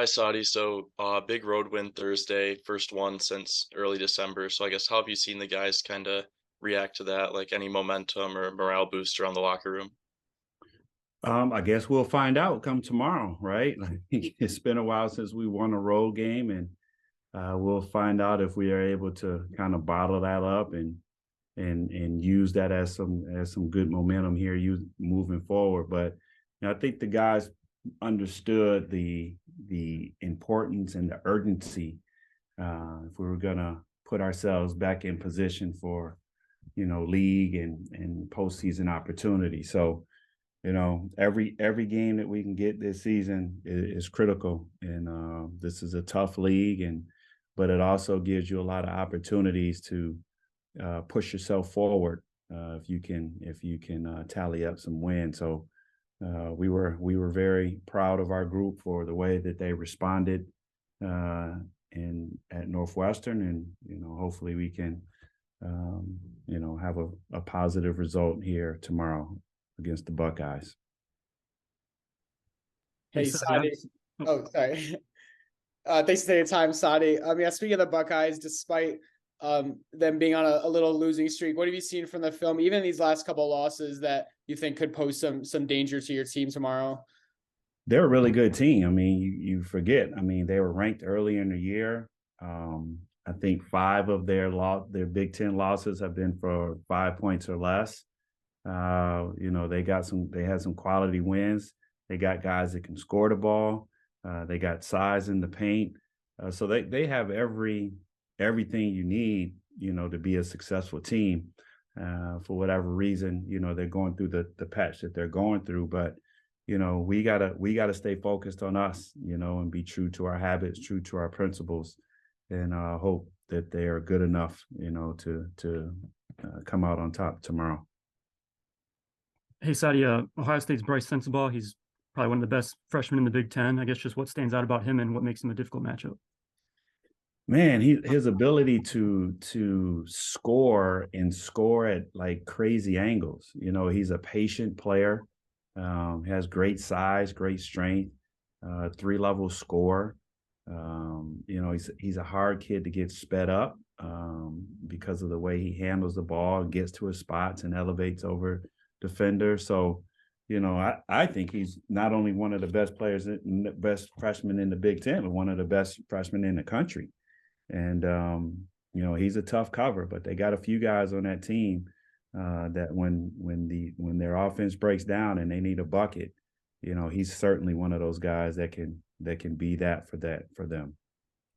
Hi, Saddi. So, big road win Thursday, first one since early December. So, I guess how have you seen the guys kind of react to that? Like any momentum or morale boost around the locker room? I guess we'll find out come tomorrow, right? Like, it's been a while since we won a road game, and we'll find out if we are able to kind of bottle that up and use that as some good momentum here, moving forward. But I think the guys understood the importance and the urgency if we were gonna put ourselves back in position for league and postseason opportunity. So every game that we can get this season is critical, and this is a tough league, and but it also gives you a lot of opportunities to push yourself forward if you can tally up some wins. So we were very proud of our group for the way that they responded in at Northwestern, and hopefully we can have a positive result here tomorrow against the Buckeyes. Hey, Hey, Saddi. Saddi. Oh, sorry. Thanks for taking the time, Saddi. Yeah, speaking of the Buckeyes, despite them being on a little losing streak, what have you seen from the film, even these last couple of losses, that you think could pose some danger to your team tomorrow? They're a really good team. I mean, you forget. I mean, they were ranked early in the year. I think five of their Big Ten losses have been for 5 points or less. They had some quality wins. They got guys that can score the ball. They got size in the paint. So they have everything you need, to be a successful team. For whatever reason, they're going through the patch that they're going through. But, we gotta stay focused on us, and be true to our habits, true to our principles, and hope that they are good enough, to come out on top tomorrow. Hey, Saddi, Ohio State's Bryce Sensabaugh, he's probably one of the best freshmen in the Big Ten. I guess just what stands out about him and what makes him a difficult matchup? Man, his ability to score and score at like crazy angles. He's a patient player, has great size, great strength, three-level score. He's a hard kid to get sped up because of the way he handles the ball and gets to his spots and elevates over defenders. So, I think he's not only one of the best players, best freshmen in the Big Ten, but one of the best freshmen in the country. And he's a tough cover, but they got a few guys on that team that when their offense breaks down and they need a bucket, he's certainly one of those guys that can be that for them.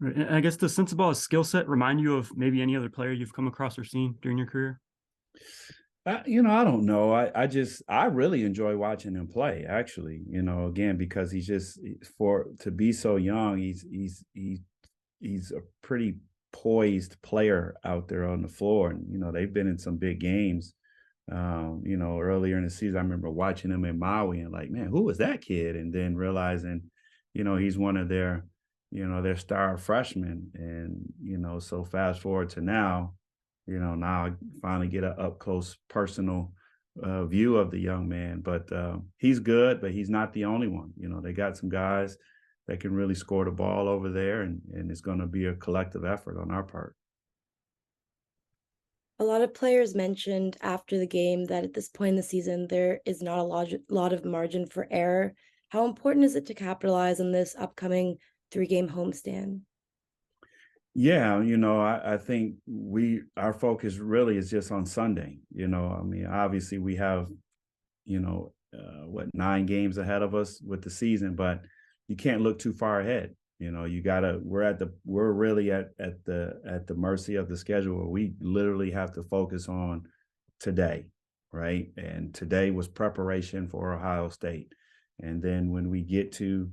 Right. And I guess does Sensabaugh's skill set remind you of maybe any other player you've come across or seen during your career? I don't know. I really enjoy watching him play, actually, again, because he's just to be so young, he's a pretty poised player out there on the floor. And, they've been in some big games, earlier in the season. I remember watching him in Maui and like, man, who was that kid? And then realizing, he's one of their star freshmen. And, so fast forward to now, now I finally get an up close personal view of the young man. But he's good, but he's not the only one. They got some guys that can really score the ball over there, and it's going to be a collective effort on our part. A lot of players mentioned after the game that at this point in the season, there is not a lot of margin for error. How important is it to capitalize on this upcoming 3-game homestand? Yeah, I think our focus really is just on Sunday. I mean, obviously we have, 9 games ahead of us with the season, but you can't look too far ahead. We're really at the mercy of the schedule, where we literally have to focus on today, right? And today was preparation for Ohio State. And then when we get to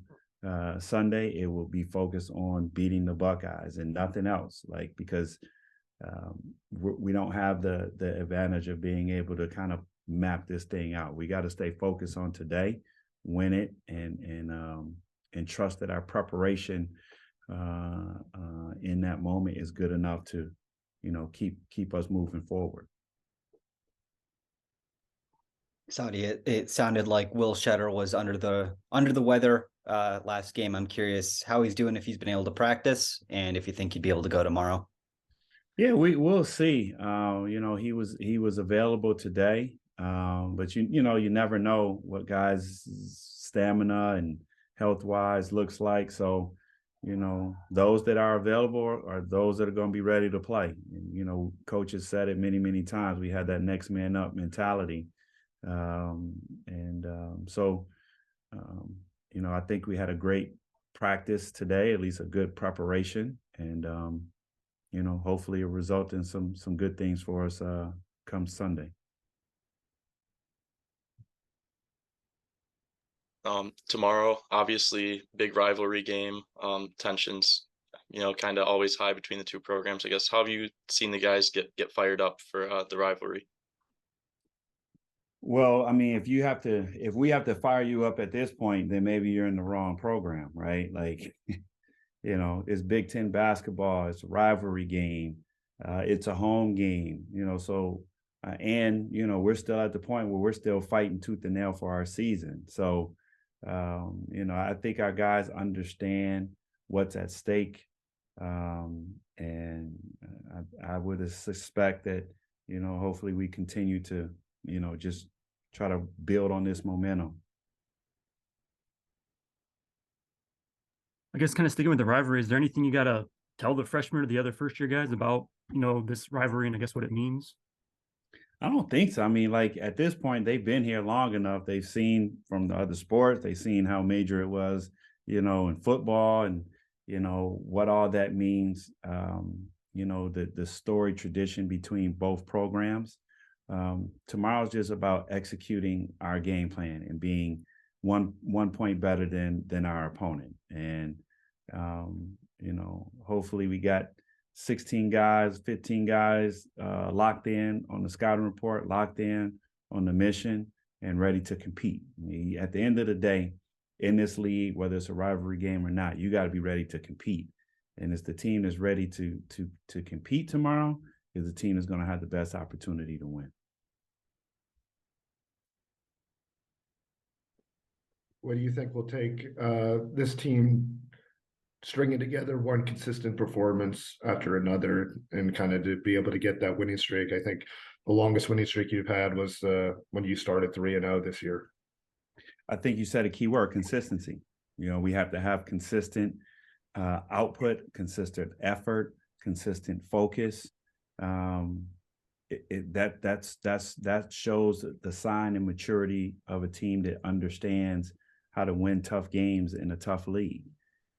Sunday, it will be focused on beating the Buckeyes and nothing else, because we don't have the advantage of being able to kind of map this thing out. We got to stay focused on today, win it, and trust that our preparation in that moment is good enough to, keep us moving forward. Saddi, it sounded like Will Shetter was under the weather last game. I'm curious how he's doing, if he's been able to practice, and if you think he'd be able to go tomorrow. Yeah, we'll see. He was available today, but you never know what guys' stamina and health wise looks like. So, those that are available are those that are going to be ready to play. And, coaches said it many times. We had that next man up mentality, I think we had a great practice today, at least a good preparation, and hopefully it'll result in some good things for us come Sunday. Tomorrow, obviously, big rivalry game. Tensions, kind of always high between the two programs. I guess, how have you seen the guys get fired up for the rivalry? Well, I mean, if we have to fire you up at this point, then maybe you're in the wrong program, right? Like, it's Big Ten basketball. It's a rivalry game. It's a home game, and we're still at the point where we're still fighting tooth and nail for our season. So, I think our guys understand what's at stake. And I would suspect that, hopefully we continue to, just try to build on this momentum. I guess kind of sticking with the rivalry, is there anything you got to tell the freshmen or the other first year guys about, this rivalry and I guess what it means? I don't think so. I mean, like at this point, they've been here long enough. They've seen from the other sports, they've seen how major it was, in football and, what all that means, the story tradition between both programs. Tomorrow's just about executing our game plan and being one point better than our opponent. And, hopefully we got 16 guys, 15 guys locked in on the scouting report, locked in on the mission and ready to compete. At the end of the day, in this league, whether it's a rivalry game or not, you got to be ready to compete. And it's the team that's ready to compete tomorrow is the team that's going to have the best opportunity to win. What do you think will take this team stringing together one consistent performance after another and kind of to be able to get that winning streak? I think the longest winning streak you've had was when you started 3-0 this year. I think you said a key word: consistency. We have to have consistent output, consistent effort, consistent focus. That shows the sign and maturity of a team that understands how to win tough games in a tough league.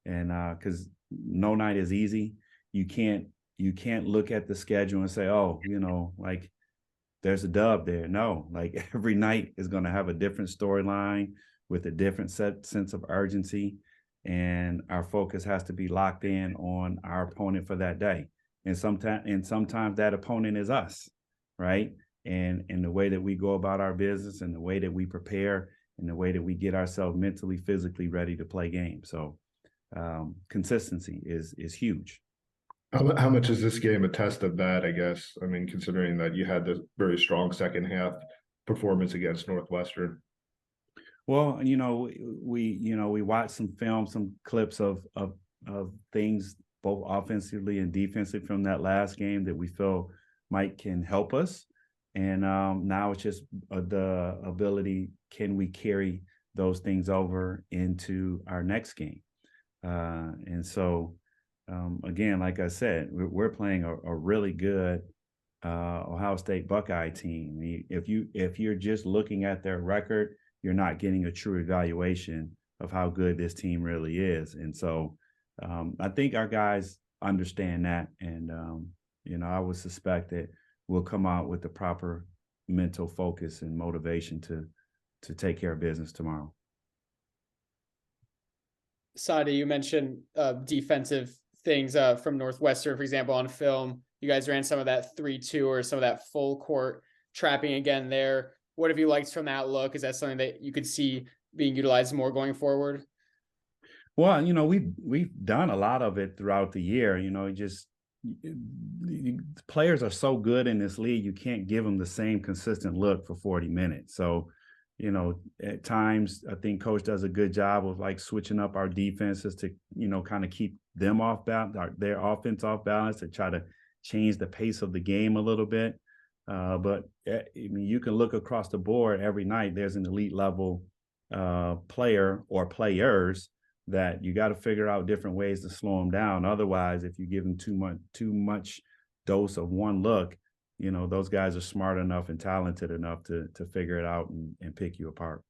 And because no night is easy, you can't look at the schedule and say, oh, like there's a dub there. No, like every night is going to have a different storyline with a different sense of urgency. And our focus has to be locked in on our opponent for that day. And sometimes that opponent is us, right? And the way that we go about our business and the way that we prepare and the way that we get ourselves mentally, physically ready to play games. So consistency is huge. How much is this game a test of that, I guess? I mean, considering that you had the very strong second half performance against Northwestern. Well, we watched some film, some clips of things both offensively and defensively from that last game that we feel can help us. And now it's just the ability, can we carry those things over into our next game? And so, again, like I said, we're playing a really good Ohio State Buckeye team. If you're just looking at their record, you're not getting a true evaluation of how good this team really is. And so I think our guys understand that. And, I would suspect that we'll come out with the proper mental focus and motivation to take care of business tomorrow. Saddi, you mentioned defensive things from Northwestern, for example, on film. You guys ran some of that 3-2 or some of that full court trapping again there. What have you liked from that look? Is that something that you could see being utilized more going forward? Well, we've done a lot of it throughout the year. Players are so good in this league, you can't give them the same consistent look for 40 minutes. So, you know, at times I think coach does a good job of like switching up our defenses to, you know, kind of keep them off balance, their offense off balance, to try to change the pace of the game a little bit. But I mean, you can look across the board every night. There's an elite level player or players that you got to figure out different ways to slow them down. Otherwise, if you give them too much dose of one look, you know, those guys are smart enough and talented enough to figure it out and pick you apart.